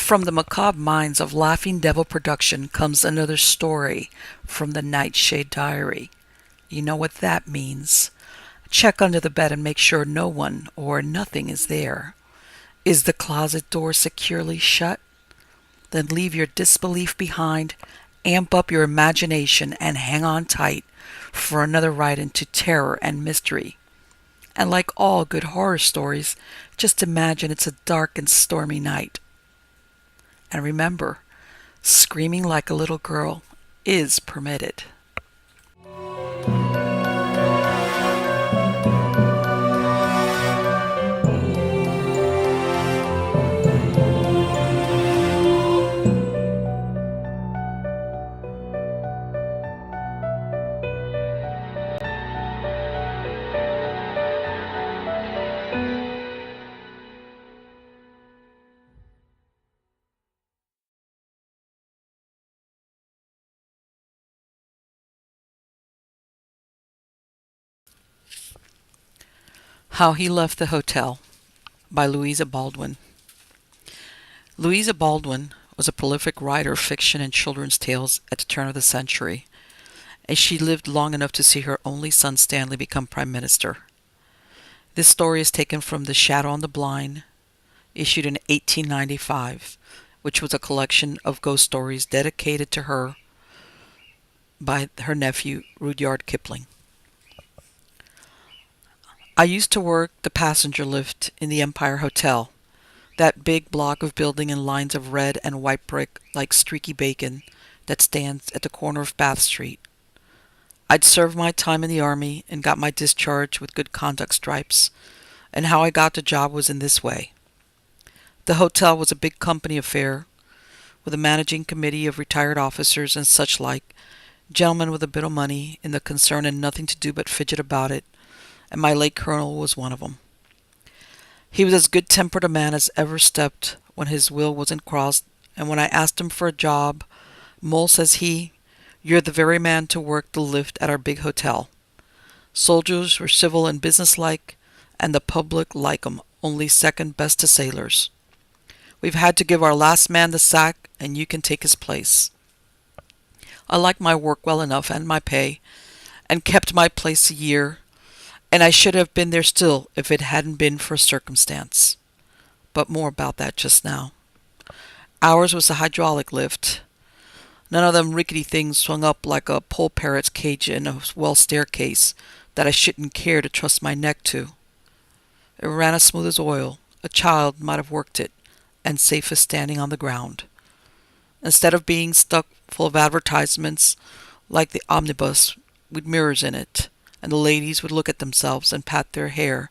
From the macabre minds of Laughing Devil Production comes another story from the Nightshade Diary. You know what that means. Check under the bed and make sure no one or nothing is there. Is the closet door securely shut? Then leave your disbelief behind, amp up your imagination, and hang on tight for another ride into terror and mystery. And like all good horror stories, just imagine it's a dark and stormy night. And remember, screaming like a little girl is permitted. How He Left the Hotel by Louisa Baldwin. Louisa Baldwin was a prolific writer of fiction and children's tales at the turn of the century, and she lived long enough to see her only son Stanley become Prime Minister. This story is taken from The Shadow on the Blind, issued in 1895, which was a collection of ghost stories dedicated to her by her nephew Rudyard Kipling. I used to work the passenger lift in the Empire Hotel, that big block of building in lines of red and white brick like streaky bacon that stands at the corner of Bath Street. I'd served my time in the Army and got my discharge with good conduct stripes, and how I got the job was in this way. The hotel was a big company affair, with a managing committee of retired officers and such like, gentlemen with a bit of money in the concern and nothing to do but fidget about it, and my late colonel was one of them. He was as good-tempered a man as ever stepped when his will wasn't crossed, and when I asked him for a job, "Mole," says he, "you're the very man to work the lift at our big hotel. Soldiers were civil and businesslike, and the public like 'em, only second best to sailors. We've had to give our last man the sack, and you can take his place." I liked my work well enough and my pay, and kept my place a year, and I should have been there still if it hadn't been for a circumstance. But more about that just now. Ours was a hydraulic lift. None of them rickety things swung up like a pole parrot's cage in a well staircase that I shouldn't care to trust my neck to. It ran as smooth as oil. A child might have worked it, and safe as standing on the ground. Instead of being stuck full of advertisements like the omnibus with mirrors in it, and the ladies would look at themselves and pat their hair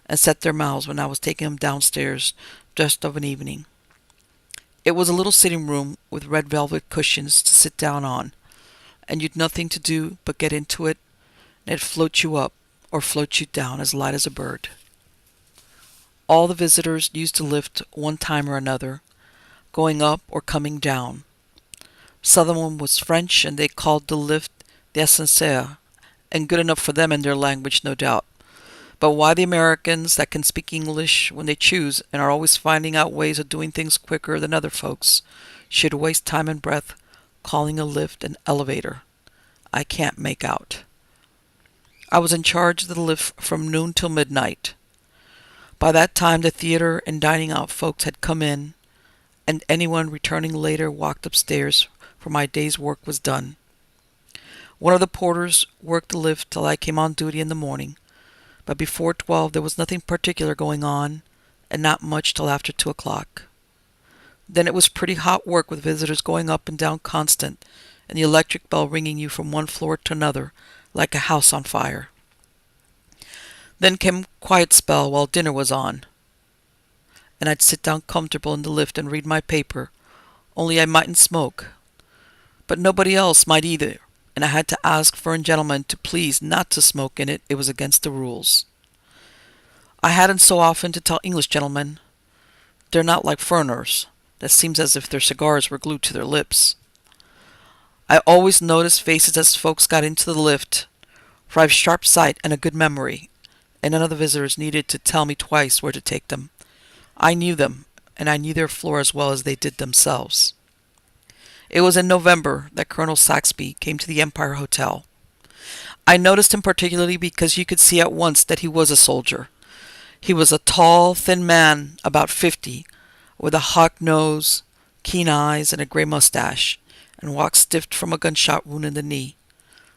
and set their mouths when I was taking them downstairs just of an evening. It was a little sitting room with red velvet cushions to sit down on, and you'd nothing to do but get into it, and it'd float you up or float you down as light as a bird. All the visitors used to lift one time or another, going up or coming down. Some of them was French, and they called the lift the ascenseur, and good enough for them in their language, no doubt. But why the Americans that can speak English when they choose and are always finding out ways of doing things quicker than other folks should waste time and breath calling a lift an elevator, I can't make out. I was in charge of the lift from noon till midnight. By that time the theater and dining out folks had come in, and anyone returning later walked upstairs, for my day's work was done. One of the porters worked the lift till I came on duty in the morning, but before 12 there was nothing particular going on, and not much till after 2 o'clock. Then it was pretty hot work with visitors going up and down constant, and the electric bell ringing you from one floor to another like a house on fire. Then came quiet spell while dinner was on, and I'd sit down comfortable in the lift and read my paper, only I mightn't smoke. But nobody else might either, and I had to ask foreign gentlemen to please not to smoke in it. It was against the rules. I hadn't so often to tell English gentlemen. They're not like foreigners. That seems as if their cigars were glued to their lips. I always noticed faces as folks got into the lift, for I've sharp sight and a good memory, and none of the visitors needed to tell me twice where to take them. I knew them, and I knew their floor as well as they did themselves. It was in November that Colonel Saxby came to the Empire Hotel. I noticed him particularly because you could see at once that he was a soldier. He was a tall, thin man, about 50, with a hawk nose, keen eyes, and a gray mustache, and walked stiff from a gunshot wound in the knee.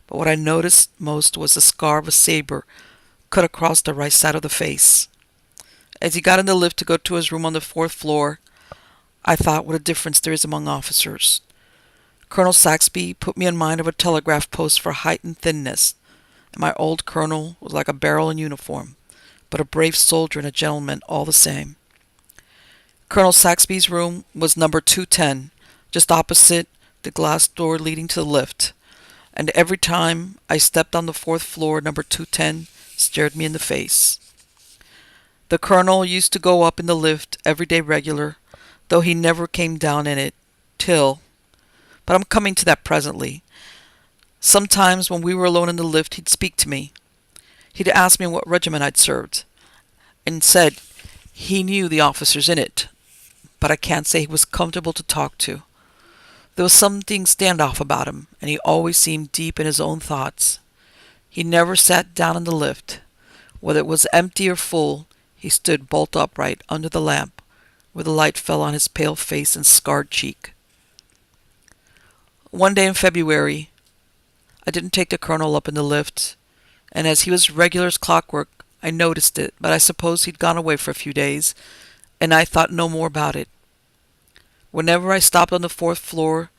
But what I noticed most was the scar of a saber cut across the right side of the face. As he got in the lift to go to his room on the 4th floor, I thought what a difference there is among officers. Colonel Saxby put me in mind of a telegraph post for height and thinness, and my old colonel was like a barrel in uniform, but a brave soldier and a gentleman all the same. Colonel Saxby's room was number 210, just opposite the glass door leading to the lift, and every time I stepped on the 4th floor, number 210 stared me in the face. The colonel used to go up in the lift every day regular, though he never came down in it, but I'm coming to that presently. Sometimes when we were alone in the lift, he'd speak to me. He'd ask me what regiment I'd served, and said he knew the officers in it, but I can't say he was comfortable to talk to. There was something standoff about him, and he always seemed deep in his own thoughts. He never sat down in the lift. Whether it was empty or full, he stood bolt upright under the lamp, where the light fell on his pale face and scarred cheek. One day in February, I didn't take the colonel up in the lift, and as he was regular as clockwork, I noticed it, but I suppose he'd gone away for a few days, and I thought no more about it. Whenever I stopped on the 4th floor,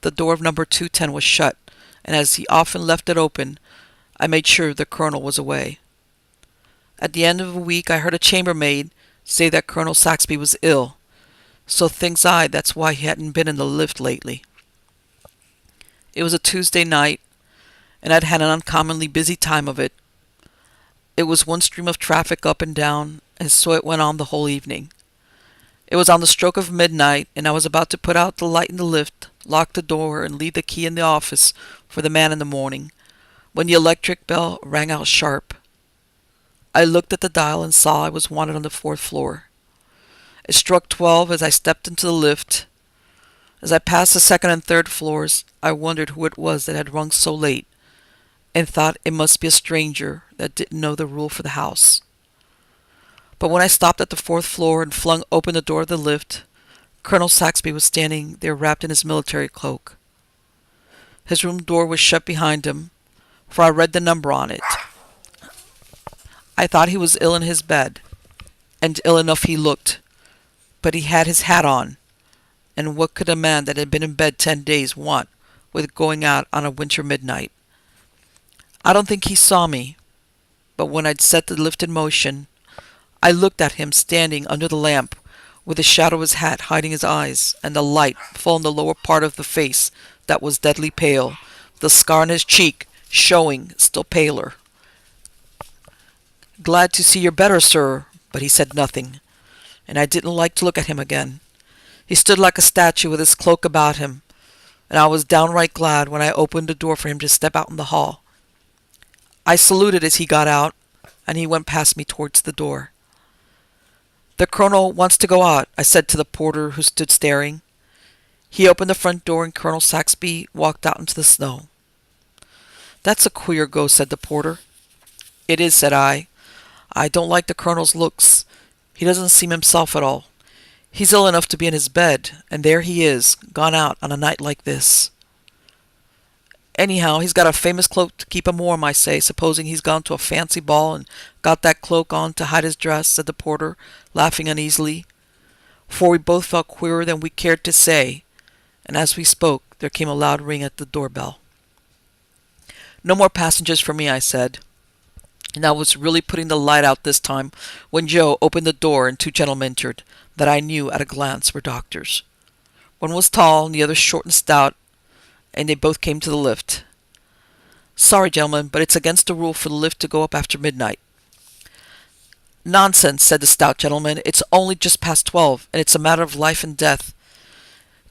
the door of number 210 was shut, and as he often left it open, I made sure the colonel was away. At the end of a week, I heard a chambermaid say that Colonel Saxby was ill, so thinks I that's why he hadn't been in the lift lately. It was a Tuesday night, and I'd had an uncommonly busy time of it. It was one stream of traffic up and down, and so it went on the whole evening. It was on the stroke of midnight, and I was about to put out the light in the lift, lock the door, and leave the key in the office for the man in the morning, when the electric bell rang out sharp. I looked at the dial and saw I was wanted on the 4th floor. It struck 12 as I stepped into the lift. As I passed the 2nd and 3rd floors, I wondered who it was that had rung so late, and thought it must be a stranger that didn't know the rule for the house. But when I stopped at the 4th floor and flung open the door of the lift, Colonel Saxby was standing there wrapped in his military cloak. His room door was shut behind him, for I read the number on it. I thought he was ill in his bed, and ill enough he looked, but he had his hat on, and what could a man that had been in bed 10 days want with going out on a winter midnight? I don't think he saw me, but when I'd set the lift in motion, I looked at him standing under the lamp, with the shadow of his hat hiding his eyes, and the light full on the lower part of the face that was deadly pale, the scar on his cheek showing still paler. "Glad to see you're better, sir," but he said nothing, and I didn't like to look at him again. He stood like a statue with his cloak about him, and I was downright glad when I opened the door for him to step out in the hall. I saluted as he got out, and he went past me towards the door. "The colonel wants to go out," I said to the porter who stood staring. He opened the front door, and Colonel Saxby walked out into the snow. "That's a queer go," said the porter. "It is," said I. "I don't like the colonel's looks. He doesn't seem himself at all. He's ill enough to be in his bed, and there he is, gone out on a night like this." "Anyhow, he's got a famous cloak to keep him warm, I say, supposing he's gone to a fancy ball and got that cloak on to hide his dress," said the porter, laughing uneasily. For we both felt queerer than we cared to say, and as we spoke, there came a loud ring at the doorbell. "No more passengers for me," I said, and I was really putting the light out this time when Joe opened the door and 2 gentlemen entered that I knew at a glance were doctors. One was tall and the other short and stout, and they both came to the lift. "Sorry, gentlemen, but it's against the rule for the lift to go up after midnight." "Nonsense," said the stout gentleman. "It's only just past 12, and it's a matter of life and death.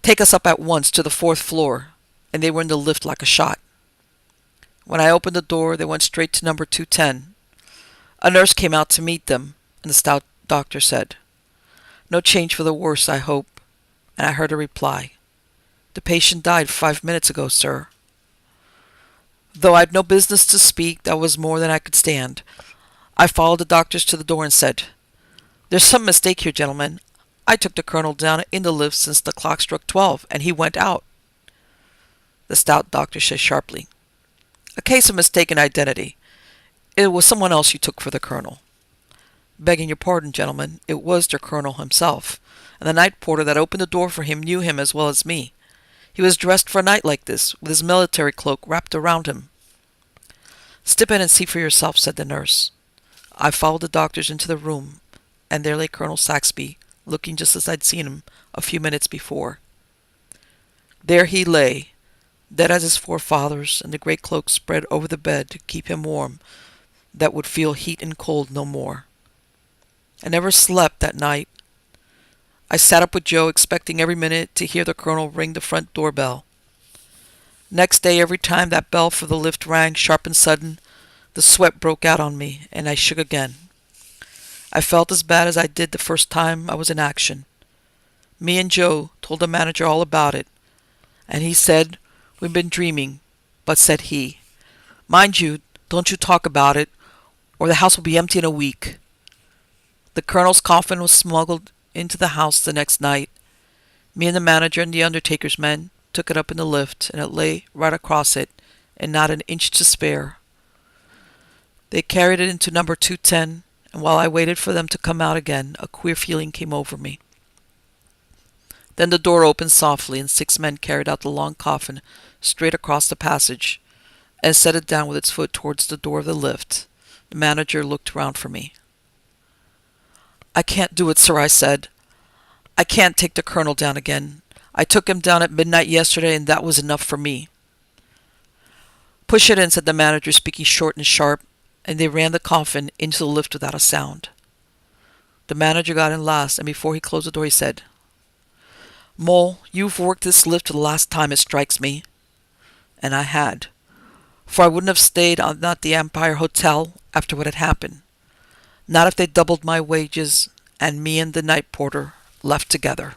Take us up at once to the 4th floor," and they were in the lift like a shot. When I opened the door, they went straight to number 210. A nurse came out to meet them, and the stout doctor said, No change for the worse, I hope. And I heard a reply. The patient died 5 minutes ago, sir. Though I'd no business to speak, that was more than I could stand. I followed the doctors to the door and said, "There's some mistake here, gentlemen. I took the colonel down in the lift since the clock struck 12, and he went out." The stout doctor said sharply, "A case of mistaken identity. It was someone else you took for the colonel." "Begging your pardon, gentlemen, it was the colonel himself, and the night porter that opened the door for him knew him as well as me. He was dressed for a night like this, with his military cloak wrapped around him." "Step in and see for yourself," said the nurse. I followed the doctors into the room, and there lay Colonel Saxby, looking just as I'd seen him a few minutes before. There he lay, dead as his forefathers, and the great cloak spread over the bed to keep him warm, that would feel heat and cold no more. I never slept that night. I sat up with Joe, expecting every minute to hear the colonel ring the front doorbell. Next day, every time that bell for the lift rang sharp and sudden, the sweat broke out on me, and I shook again. I felt as bad as I did the first time I was in action. Me and Joe told the manager all about it, and he said, "We've been dreaming," but said he, "Mind you, don't you talk about it, or the house will be empty in a week." The colonel's coffin was smuggled into the house the next night. Me and the manager and the undertaker's men took it up in the lift, and it lay right across it, and not an inch to spare. They carried it into number 210, and while I waited for them to come out again, a queer feeling came over me. Then the door opened softly, and 6 men carried out the long coffin straight across the passage, and set it down with its foot towards the door of the lift. The manager looked round for me. "I can't do it, sir," I said. "I can't take the colonel down again. I took him down at midnight yesterday, and that was enough for me." "Push it in," said the manager, speaking short and sharp, and they ran the coffin into the lift without a sound. The manager got in last, and before he closed the door he said, "Mole, you've worked this lift to the last time, it strikes me." And I had, for I wouldn't have stayed at the Empire Hotel after what had happened. Not if they doubled my wages and me and the night porter left together.